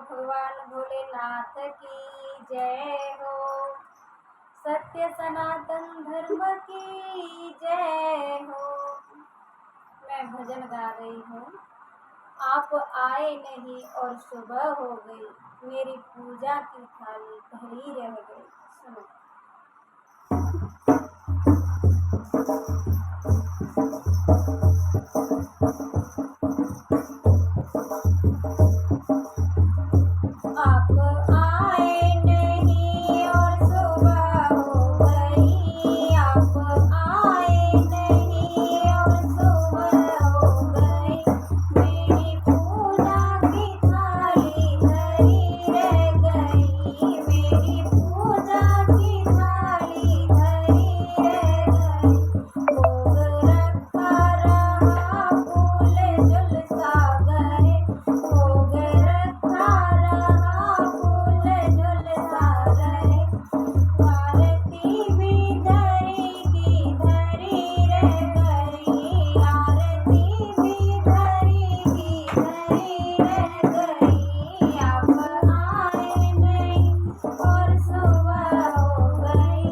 भगवान भोलेनाथ की जय हो। सत्य सनातन धर्म की जय हो। मैं भजन गा रही हूँ। आप आए नहीं और सुबह हो गई, मेरी पूजा की थाली धरी रह गई। सुनो। आप आए नहीं और सुबह हो गई, आप आए नहीं और सुबह हो गई, मेरी पूजा की थाली धरी रह गई, मेरी पूजा की थाली धरी रह गई। भोग रखा रहा फूल झुलसा गए, भोग रखा रहा फूल झुलसा गए, आरती भी धरी की धरी रह गई, आरती भी धरी की धरी रह गई। आप आए नहीं और सुबह हो गई,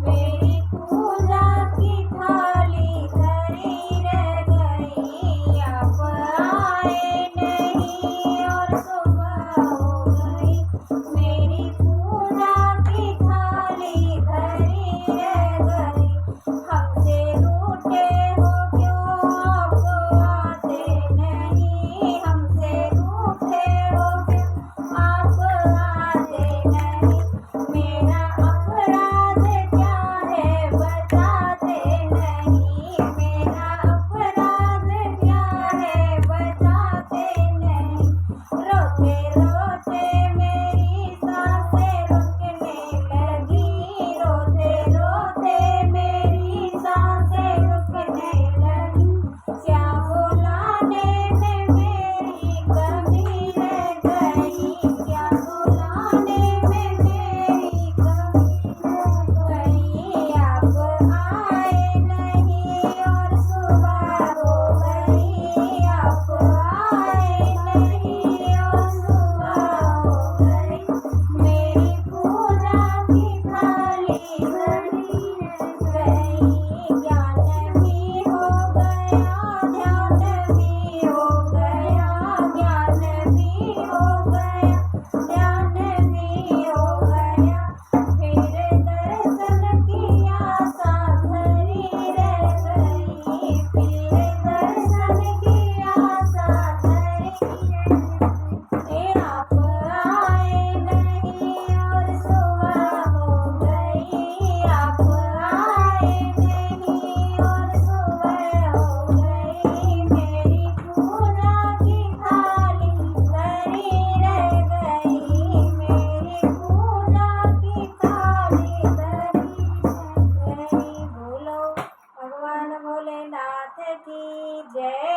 मेरी पूजा की थाली धरी रह गई, आप आए नहीं और सुबह हो गई, मेरी पूजा की थाली धरी रह गई। हमसे रूठे हो क्यों आप आते नहीं, हमसे रूठे हो क्यों आप आते नहीं, मेरा अपराध क्या है बताते नहीं, मेरा अपराध क्या है बताते नहीं। रोते रोते मेरी सांसें रुकने लगी, रोते रोते मेरी सांसें रुकने लगी, क्या बुलाने में मेरी कमी रह गई, क्या बुलाने में मेरी कमी रह गई। आप आए नहीं और सुबह हो गई, आप आए नहीं और सुबह हो गई, मेरी पूजा की थाली धरी रह गई। ज्ञान भी हो गया, ध्यान भी हो गया, ज्ञान भी हो गया, ध्यान भी हो गया, फिर दर्शन की आशा धरी रह गई, फिर दर्शन की आशा धरी रह गई। आप आए नहीं और सुबह हो गई, आप आए नहीं और सुबह हो गई, मेरी पूजा की थाली धरी रह गई, मेरी पूजा की थाली धरी रह गई। बोलो भगवान भोलेनाथ की जय।